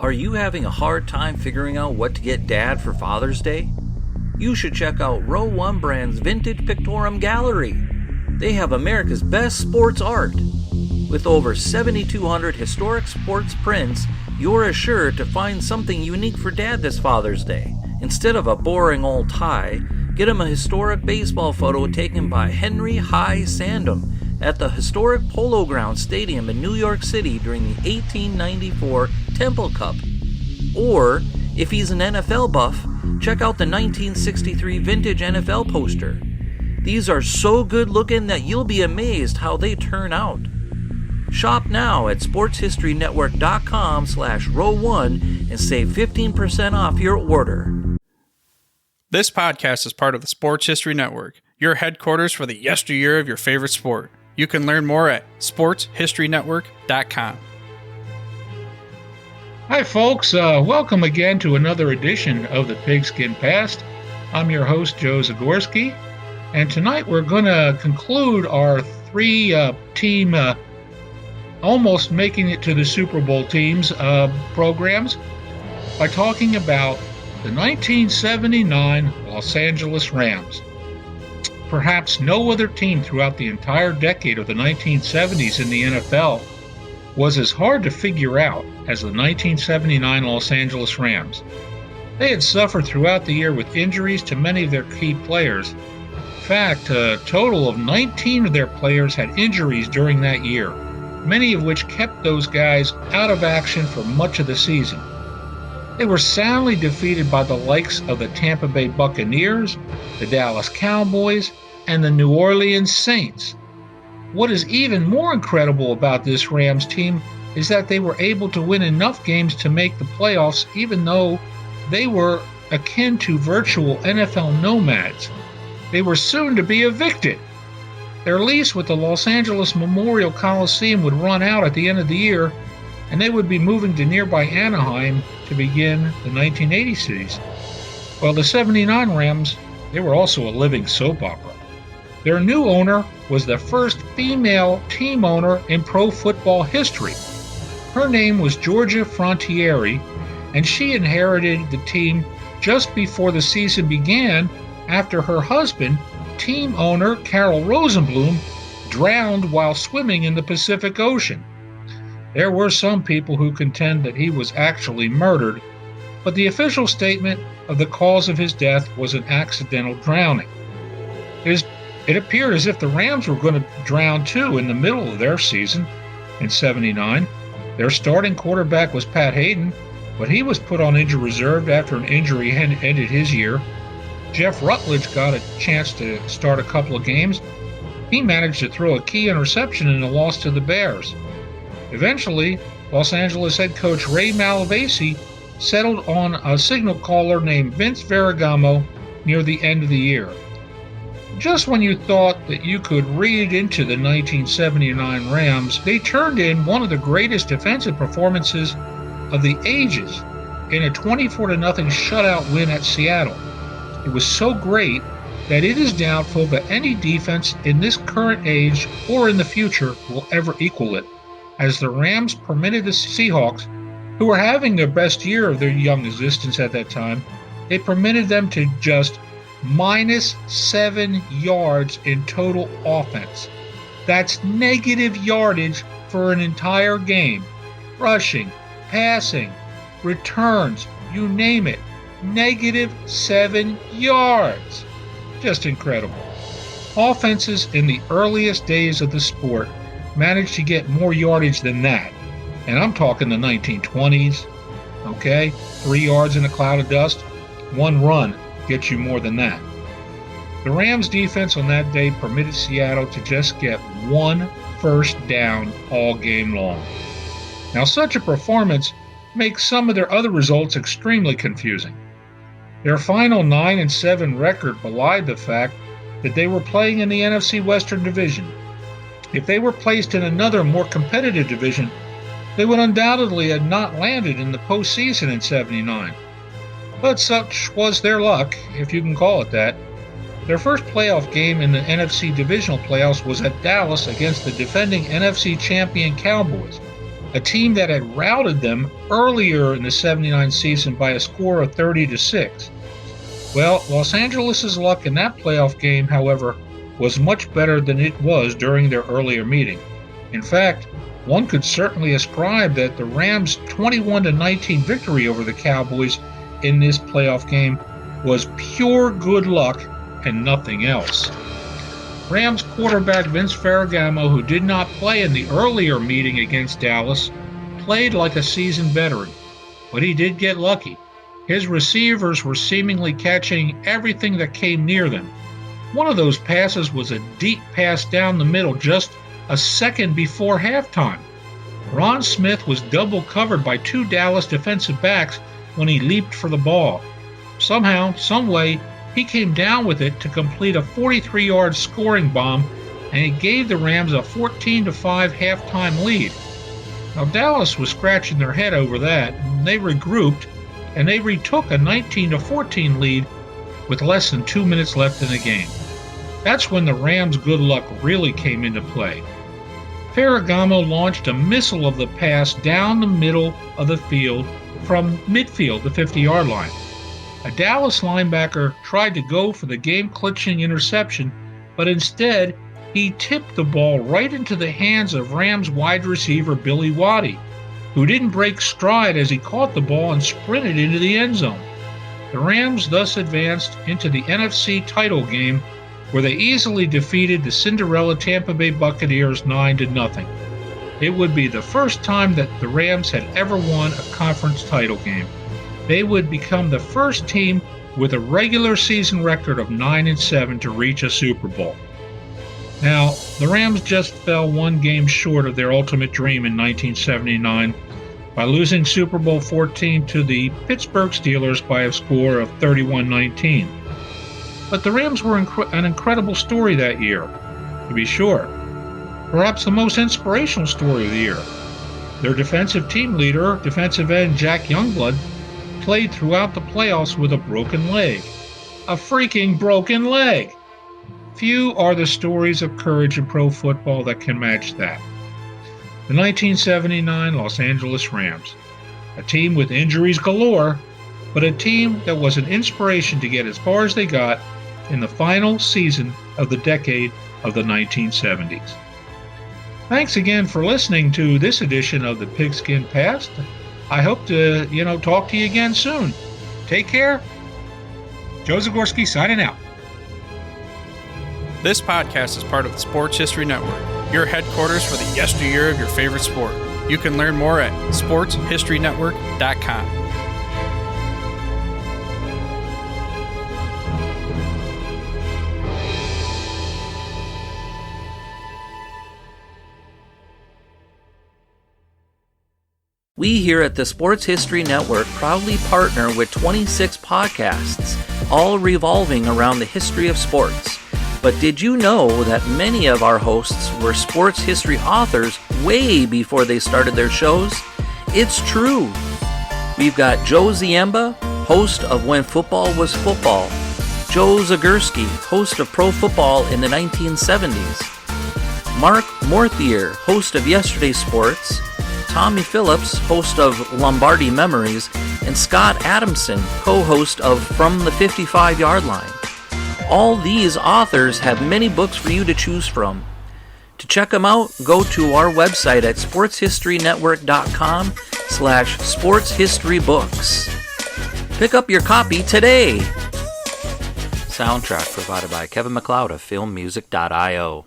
Are you having a hard time figuring out what to get Dad for Father's Day? You should check out Row 1 Brand's Vintage Pictorum Gallery. They have America's best sports art. With over 7,200 historic sports prints, you're assured to find something unique for Dad this Father's Day. Instead of a boring old tie, get him a historic baseball photo taken by Henry High Sandom at the historic Polo Grounds Stadium in New York City during the 1894 Temple Cup. Or, if he's an NFL buff, check out the 1963 vintage NFL poster. These are so good looking that you'll be amazed how they turn out. Shop now at sportshistorynetwork.com/row1 and save 15% off your order. This podcast is part of the Sports History Network, your headquarters for the yesteryear of your favorite sport. You can learn more at sportshistorynetwork.com. Hi, folks. Welcome again to another edition of the Pigskin Past. I'm your host, Joe Zagorski, and tonight we're going to conclude our three-team almost making it to the Super Bowl teams programs by talking about the 1979 Los Angeles Rams. Perhaps no other team throughout the entire decade of the 1970s in the NFL was as hard to figure out as the 1979 Los Angeles Rams. They had suffered throughout the year with injuries to many of their key players. In fact, a total of 19 of their players had injuries during that year, many of which kept those guys out of action for much of the season. They were soundly defeated by the likes of the Tampa Bay Buccaneers, the Dallas Cowboys, and the New Orleans Saints. What is even more incredible about this Rams team is that they were able to win enough games to make the playoffs, even though they were akin to virtual NFL nomads. They were soon to be evicted. Their lease with the Los Angeles Memorial Coliseum would run out at the end of the year, and they would be moving to nearby Anaheim to begin the 1980 season. Well, the 79 Rams, they were also a living soap opera. Their new owner was the first female team owner in pro football history. Her name was Georgia Frontieri, and she inherited the team just before the season began after her husband, team owner Carol Rosenblum, drowned while swimming in the Pacific Ocean. There were some people who contend that he was actually murdered, but the official statement of the cause of his death was an accidental drowning. It appeared as if the Rams were going to drown too in the middle of their season in '79. Their starting quarterback was Pat Hayden, but he was put on injured reserve after an injury ended his year. Jeff Rutledge got a chance to start a couple of games. He managed to throw a key interception in a loss to the Bears. Eventually, Los Angeles head coach Ray Malavasi settled on a signal caller named Vince Ferragamo near the end of the year. Just when you thought that you could read into the 1979 Rams, they turned in one of the greatest defensive performances of the ages in a 24-0 shutout win at Seattle. It was so great that it is doubtful that any defense in this current age or in the future will ever equal it, as the Rams permitted the Seahawks, who were having their best year of their young existence at that time, they permitted them to just -7 yards in total offense. That's negative yardage for an entire game. Rushing, passing, returns, you name it. -7 yards. Just incredible. Offenses in the earliest days of the sport managed to get more yardage than that. And I'm talking the 1920s, okay? 3 yards in a cloud of dust. One run gets you more than that. The Rams defense on that day permitted Seattle to just get one first down all game long. Now, such a performance makes some of their other results extremely confusing. Their final 9-7 record belied the fact that they were playing in the NFC Western Division. If they were placed in another more competitive division, they would undoubtedly have not landed in the postseason in '79. But such was their luck, if you can call it that. Their first playoff game in the NFC divisional playoffs was at Dallas against the defending NFC champion Cowboys. a team that had routed them earlier in the 79 season by a score of 30-6. Well, Los Angeles' luck in that playoff game, however, was much better than it was during their earlier meeting. In fact, one could certainly ascribe that the Rams' 21-19 victory over the Cowboys in this playoff game was pure good luck and nothing else. Rams quarterback Vince Ferragamo, who did not play in the earlier meeting against Dallas, played like a seasoned veteran, but he did get lucky. His receivers were seemingly catching everything that came near them. One of those passes was a deep pass down the middle just a second before halftime. Ron Smith was double covered by two Dallas defensive backs when he leaped for the ball. Somehow, someway, he came down with it to complete a 43-yard scoring bomb, and it gave the Rams a 14-5 halftime lead. Now, Dallas was scratching their head over that, and they regrouped, and they retook a 19-14 lead with less than 2 minutes left in the game. That's when the Rams' good luck really came into play. Ferragamo launched a missile of the pass down the middle of the field from midfield, the 50-yard line. A Dallas linebacker tried to go for the game-clinching interception, but instead he tipped the ball right into the hands of Rams wide receiver Billy Waddy, who didn't break stride as he caught the ball and sprinted into the end zone. The Rams thus advanced into the NFC title game, where they easily defeated the Cinderella Tampa Bay Buccaneers 9-0. It would be the first time that the Rams had ever won a conference title game. They would become the first team with a regular season record of 9-7 to reach a Super Bowl. Now, the Rams just fell one game short of their ultimate dream in 1979 by losing Super Bowl 14 to the Pittsburgh Steelers by a score of 31-19. But the Rams were an incredible story that year, to be sure. Perhaps the most inspirational story of the year. Their defensive team leader, defensive end Jack Youngblood, played throughout the playoffs with a broken leg. A freaking broken leg! Few are the stories of courage in pro football that can match that. The 1979 Los Angeles Rams, a team with injuries galore, but a team that was an inspiration to get as far as they got in the final season of the decade of the 1970s. Thanks again for listening to this edition of the Pigskin Past. I hope to, talk to you again soon. Take care. Joe Zagorski signing out. This podcast is part of the Sports History Network, your headquarters for the yesteryear of your favorite sport. You can learn more at sportshistorynetwork.com. We here at the Sports History Network proudly partner with 26 podcasts, all revolving around the history of sports. But did you know that many of our hosts were sports history authors way before they started their shows? It's true. We've got Joe Ziemba, host of When Football Was Football, Joe Zagorski, host of Pro Football in the 1970s, Mark Morthier, host of Yesterday Sports, Tommy Phillips, host of Lombardi Memories, and Scott Adamson, co-host of From the 55-Yard Line. All these authors have many books for you to choose from. To check them out, go to our website at sportshistorynetwork.com/sportshistorybooks. Pick up your copy today. Soundtrack provided by Kevin MacLeod of filmmusic.io.